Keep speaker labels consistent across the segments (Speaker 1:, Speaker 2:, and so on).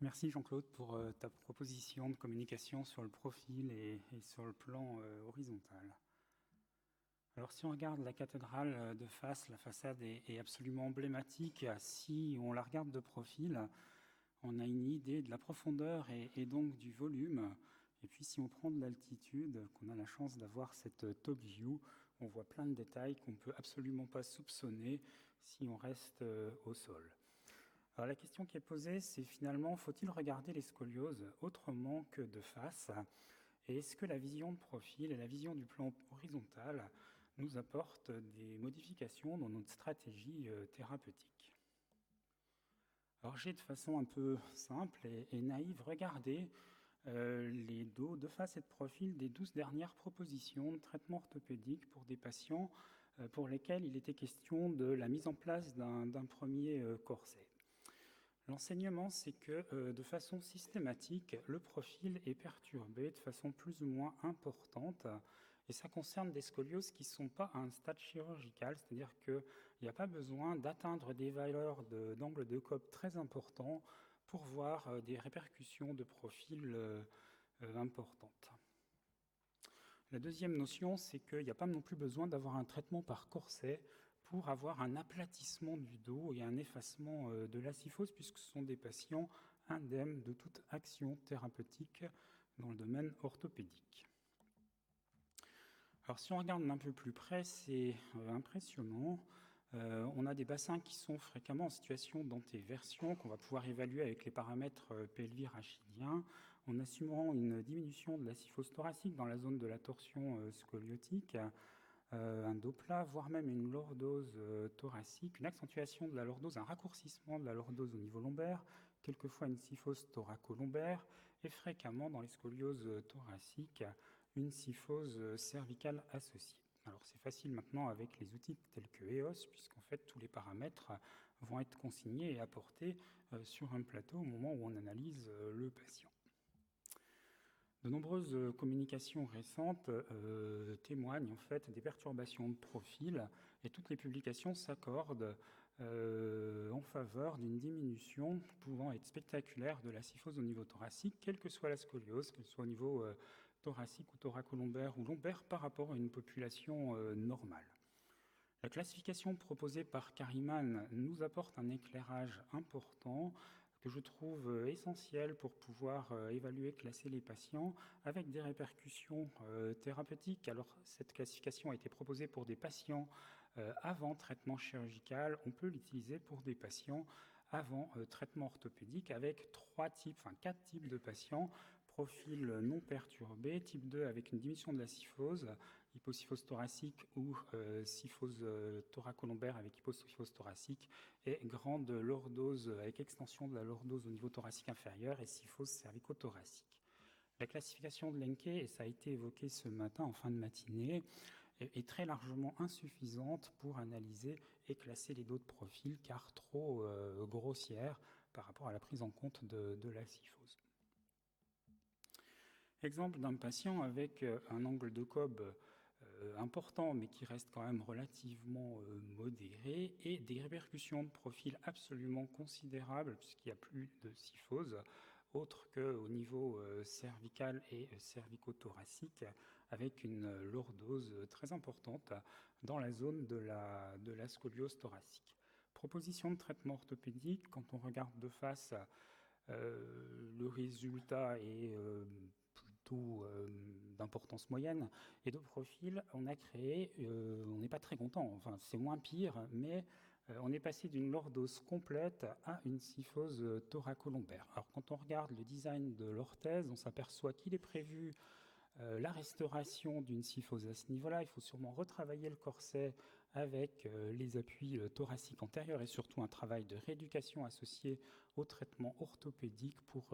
Speaker 1: Merci Jean-Claude pour ta proposition de communication sur le profil et sur le plan horizontal. Alors si on regarde la cathédrale de face, la façade est absolument emblématique. Si on la regarde de profil, on a une idée de la profondeur et donc du volume. Et puis si on prend de l'altitude, qu'on a la chance d'avoir cette top view, on voit plein de détails qu'on ne peut absolument pas soupçonner si on reste au sol. Alors la question qui est posée, c'est finalement, faut-il regarder les scolioses autrement que de face? Et est-ce que la vision de profil et la vision du plan horizontal nous apportent des modifications dans notre stratégie thérapeutique? Alors j'ai de façon un peu simple et naïve regardé les dos de face et de profil des 12 dernières propositions de traitement orthopédique pour des patients pour lesquels il était question de la mise en place d'un premier corset. L'enseignement, c'est que de façon systématique, le profil est perturbé de façon plus ou moins importante, et ça concerne des scolioses qui ne sont pas à un stade chirurgical, c'est-à-dire qu'il n'y a pas besoin d'atteindre des valeurs d'angle de Cobb très importants pour voir des répercussions de profil importantes. La deuxième notion, c'est qu'il n'y a pas non plus besoin d'avoir un traitement par corset pour avoir un aplatissement du dos et un effacement de la kyphose, puisque ce sont des patients indemnes de toute action thérapeutique dans le domaine orthopédique. Alors si on regarde d'un peu plus près, c'est impressionnant. On a des bassins qui sont fréquemment en situation d'antéversion, qu'on va pouvoir évaluer avec les paramètres pelvi-rachidiens, en assumant une diminution de la kyphose thoracique dans la zone de la torsion scoliotique, un dos plat, voire même une lordose thoracique, une accentuation de la lordose, un raccourcissement de la lordose au niveau lombaire, quelquefois une kyphose thoracolombaire, et fréquemment dans les scolioses thoraciques, une kyphose cervicale associée. Alors c'est facile maintenant avec les outils tels que EOS, puisqu'en fait tous les paramètres vont être consignés et apportés sur un plateau au moment où on analyse le patient. De nombreuses communications récentes témoignent en fait des perturbations de profil, et toutes les publications s'accordent en faveur d'une diminution pouvant être spectaculaire de la kyphose au niveau thoracique, quelle que soit la scoliose, qu'elle soit au niveau thoracique ou thoracolombaire ou lombaire par rapport à une population normale. La classification proposée par Kariman nous apporte un éclairage important que je trouve essentiel pour pouvoir évaluer, classer les patients avec des répercussions thérapeutiques. Alors, cette classification a été proposée pour des patients avant traitement chirurgical. On peut l'utiliser pour des patients avant traitement orthopédique avec quatre types de patients. Profil non perturbé, type 2 avec une diminution de la kyphose, hypocyphose thoracique ou kyphose thoracolombaire avec hypocyphose thoracique, et grande lordose avec extension de la lordose au niveau thoracique inférieur et kyphose cervicothoracique. La classification de Lenke, et ça a été évoqué ce matin en fin de matinée, est très largement insuffisante pour analyser et classer les dos de profil, car trop grossière par rapport à la prise en compte de la kyphose. Exemple d'un patient avec un angle de Cobb important, mais qui reste quand même relativement modéré, et des répercussions de profil absolument considérables, puisqu'il n'y a plus de kyphose, autre qu'au niveau cervical et cervicothoracique, avec une lordose très importante dans la zone de la scoliose thoracique. Proposition de traitement orthopédique, quand on regarde de face, le résultat est plutôt d'importance moyenne, et de profil, on a créé, on n'est pas très content, enfin c'est moins pire, mais on est passé d'une lordose complète à une kyphose thoracolombaire. Alors quand on regarde le design de l'orthèse, on s'aperçoit qu'il est prévu la restauration d'une kyphose à ce niveau-là. Il faut sûrement retravailler le corset avec les appuis thoraciques antérieurs et surtout un travail de rééducation associé au traitement orthopédique pour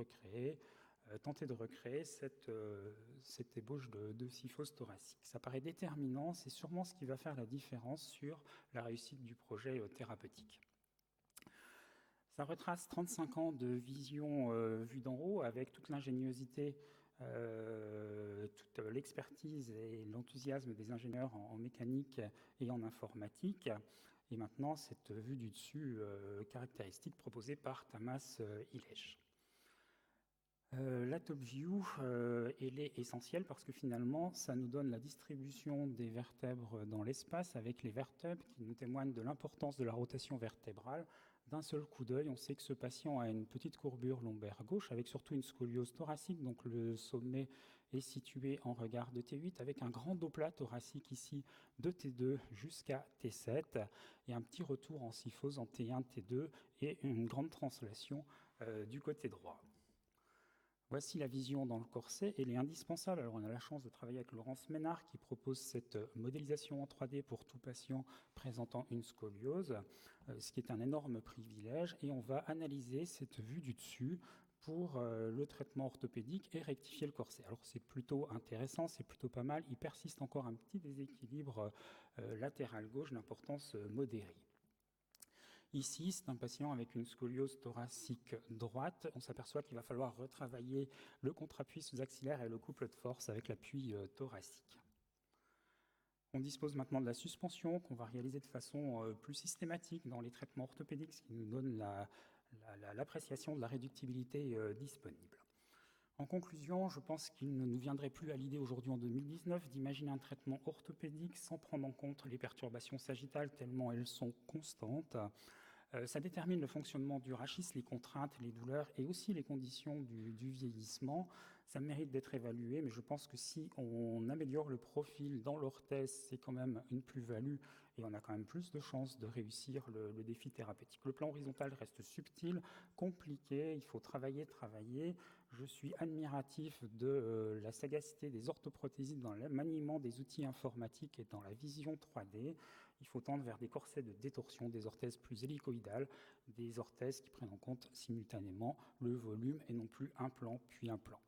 Speaker 1: tenter de recréer cette ébauche de kyphose thoracique. Ça paraît déterminant, c'est sûrement ce qui va faire la différence sur la réussite du projet thérapeutique. Ça retrace 35 ans de vision vue d'en haut avec toute l'ingéniosité, toute l'expertise et l'enthousiasme des ingénieurs en mécanique et en informatique. Et maintenant, cette vue du dessus caractéristique proposée par Tamas Ilej. La top view, elle est essentielle parce que finalement, ça nous donne la distribution des vertèbres dans l'espace avec les vertèbres qui nous témoignent de l'importance de la rotation vertébrale. D'un seul coup d'œil, on sait que ce patient a une petite courbure lombaire gauche avec surtout une scoliose thoracique, donc le sommet est situé en regard de T8 avec un grand doplat thoracique ici de T2 jusqu'à T7 et un petit retour en syphose en T1, T2 et une grande translation du côté droit. Voici la vision dans le corset, elle est indispensable. Alors on a la chance de travailler avec Laurence Ménard qui propose cette modélisation en 3D pour tout patient présentant une scoliose, ce qui est un énorme privilège, et on va analyser cette vue du dessus pour le traitement orthopédique et rectifier le corset. Alors c'est plutôt intéressant, c'est plutôt pas mal, il persiste encore un petit déséquilibre latéral gauche d'importance modérée. Ici, c'est un patient avec une scoliose thoracique droite. On s'aperçoit qu'il va falloir retravailler le contre-appui sous-axillaire et le couple de force avec l'appui thoracique. On dispose maintenant de la suspension qu'on va réaliser de façon plus systématique dans les traitements orthopédiques, ce qui nous donne l'appréciation de la réductibilité disponible. En conclusion, je pense qu'il ne nous viendrait plus à l'idée aujourd'hui en 2019 d'imaginer un traitement orthopédique sans prendre en compte les perturbations sagittales tellement elles sont constantes. Ça détermine le fonctionnement du rachis, les contraintes, les douleurs et aussi les conditions du vieillissement. Ça mérite d'être évalué, mais je pense que si on améliore le profil dans l'orthèse, c'est quand même une plus-value et on a quand même plus de chances de réussir le défi thérapeutique. Le plan horizontal reste subtil, compliqué, il faut travailler. Je suis admiratif de la sagacité des orthoprothésistes dans le maniement des outils informatiques et dans la vision 3D. Il faut tendre vers des corsets de détorsion, des orthèses plus hélicoïdales, des orthèses qui prennent en compte simultanément le volume et non plus un plan puis un plan.